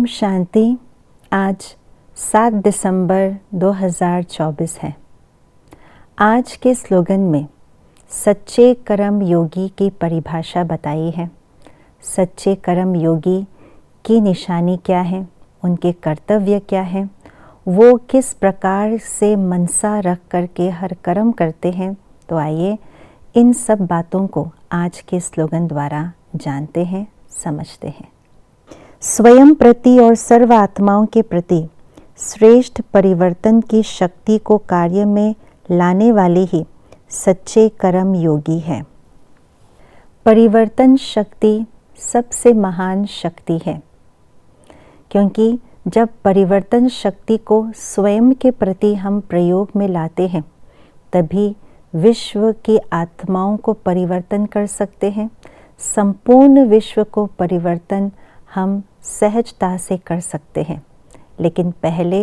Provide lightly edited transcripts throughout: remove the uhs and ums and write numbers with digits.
शांति। आज 7 दिसंबर 2024 है। आज के स्लोगन में सच्चे कर्म योगी की परिभाषा बताई है। सच्चे कर्म योगी की निशानी क्या है, उनके कर्तव्य क्या हैं, वो किस प्रकार से मनसा रख करके हर कर्म करते हैं। तो आइए इन सब बातों को आज के स्लोगन द्वारा जानते हैं, समझते हैं। स्वयं प्रति और सर्व आत्माओं के प्रति श्रेष्ठ परिवर्तन की शक्ति को कार्य में लाने वाले ही सच्चे कर्म योगी हैं। परिवर्तन शक्ति सबसे महान शक्ति है, क्योंकि जब परिवर्तन शक्ति को स्वयं के प्रति हम प्रयोग में लाते हैं, तभी विश्व की आत्माओं को परिवर्तन कर सकते हैं। संपूर्ण विश्व को परिवर्तन हम सहजता से कर सकते हैं, लेकिन पहले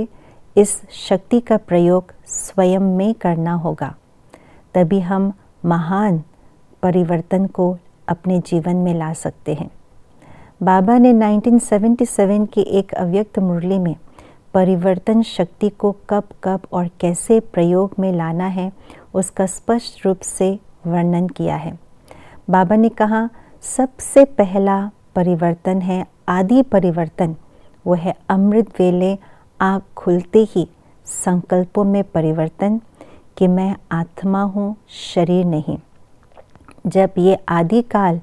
इस शक्ति का प्रयोग स्वयं में करना होगा, तभी हम महान परिवर्तन को अपने जीवन में ला सकते हैं। बाबा ने 1977 की एक अव्यक्त मुरली में परिवर्तन शक्ति को कब कब और कैसे प्रयोग में लाना है, उसका स्पष्ट रूप से वर्णन किया है। बाबा ने कहा, सबसे पहला परिवर्तन है आदि परिवर्तन, वो है अमृत वेले आँख खुलते ही संकल्पों में परिवर्तन कि मैं आत्मा हूँ, शरीर नहीं। जब ये आदि काल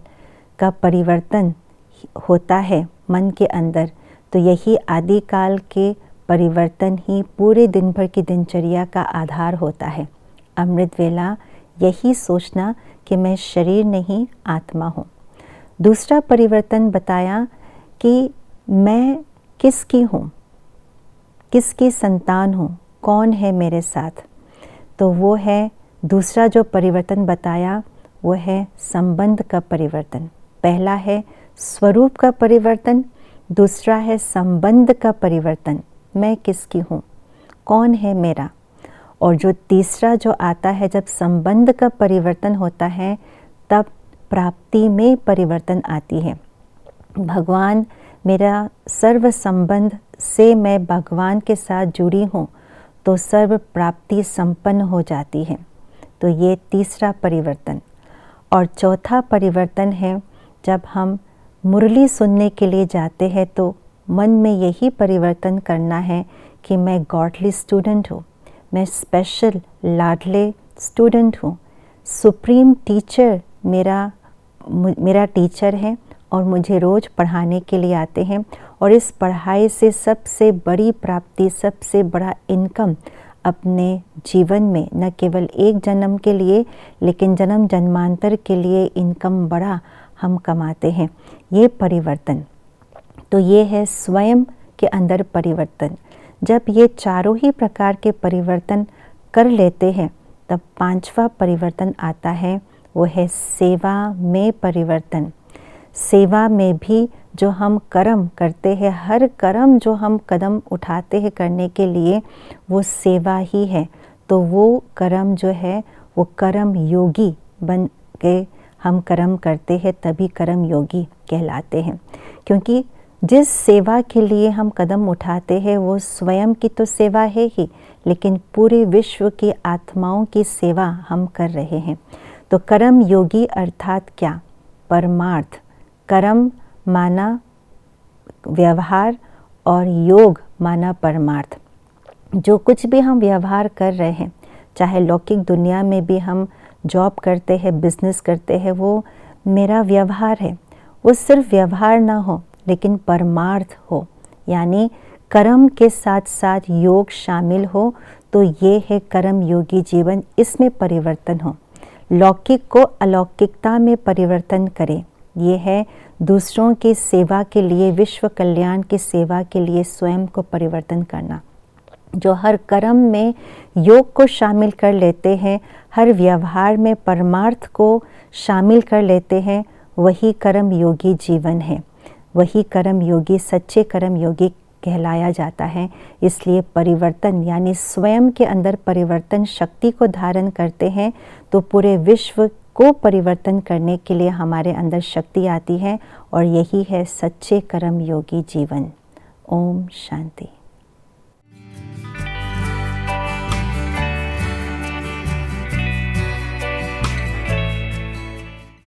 का परिवर्तन होता है मन के अंदर, तो यही आदि काल के परिवर्तन ही पूरे दिन भर की दिनचर्या का आधार होता है। अमृत वेला यही सोचना कि मैं शरीर नहीं, आत्मा हूँ। दूसरा परिवर्तन बताया कि मैं किसकी हूँ, किसकी संतान हूँ, कौन है मेरे साथ। तो वो है दूसरा जो परिवर्तन बताया, वो है संबंध का परिवर्तन। पहला है स्वरूप का परिवर्तन, दूसरा है संबंध का परिवर्तन। मैं किसकी हूँ, कौन है मेरा। और जो तीसरा जो आता है, जब संबंध का परिवर्तन होता है, तब प्राप्ति में परिवर्तन आती है। भगवान मेरा सर्व संबंध से मैं भगवान के साथ जुड़ी हूँ, तो सर्व प्राप्ति संपन्न हो जाती है। तो ये तीसरा परिवर्तन। और चौथा परिवर्तन है, जब हम मुरली सुनने के लिए जाते हैं, तो मन में यही परिवर्तन करना है कि मैं गॉडली स्टूडेंट हूँ, मैं स्पेशल लाडले स्टूडेंट हूँ। सुप्रीम टीचर मेरा टीचर है और मुझे रोज़ पढ़ाने के लिए आते हैं। और इस पढ़ाई से सबसे बड़ी प्राप्ति, सबसे बड़ा इनकम अपने जीवन में, न केवल एक जन्म के लिए, लेकिन जन्म जन्मांतर के लिए इनकम बड़ा हम कमाते हैं। ये परिवर्तन, तो ये है स्वयं के अंदर परिवर्तन। जब ये चारों ही प्रकार के परिवर्तन कर लेते हैं, तब पांचवा परिवर्तन आता है, वो है सेवा में परिवर्तन। सेवा में भी जो हम कर्म करते हैं, हर कर्म जो हम कदम उठाते हैं करने के लिए, वो सेवा ही है। तो वो कर्म जो है, वो कर्म योगी बन के हम कर्म करते हैं, तभी कर्म योगी कहलाते हैं। क्योंकि जिस सेवा के लिए हम कदम उठाते हैं, वो स्वयं की तो सेवा है ही, लेकिन पूरे विश्व की आत्माओं की सेवा हम कर रहे हैं। तो कर्म योगी अर्थात क्या? परमार्थ। कर्म माना व्यवहार और योग माना परमार्थ। जो कुछ भी हम व्यवहार कर रहे हैं, चाहे लौकिक दुनिया में भी हम जॉब करते हैं, बिजनेस करते हैं, वो मेरा व्यवहार है। वो सिर्फ व्यवहार ना हो, लेकिन परमार्थ हो, यानी कर्म के साथ साथ योग शामिल हो। तो ये है कर्म योगी जीवन, इसमें परिवर्तन हो। लौकिक को अलौकिकता में परिवर्तन करें, ये है दूसरों की सेवा के लिए, विश्व कल्याण की सेवा के लिए स्वयं को परिवर्तन करना। जो हर कर्म में योग को शामिल कर लेते हैं, हर व्यवहार में परमार्थ को शामिल कर लेते हैं, वही कर्म योगी जीवन है। वही कर्म योगी, सच्चे कर्म योगी कहलाया जाता है। इसलिए परिवर्तन यानी स्वयं के अंदर परिवर्तन शक्ति को धारण करते हैं, तो पूरे विश्व को परिवर्तन करने के लिए हमारे अंदर शक्ति आती है। और यही है सच्चे कर्म योगी जीवन। ओम शांति।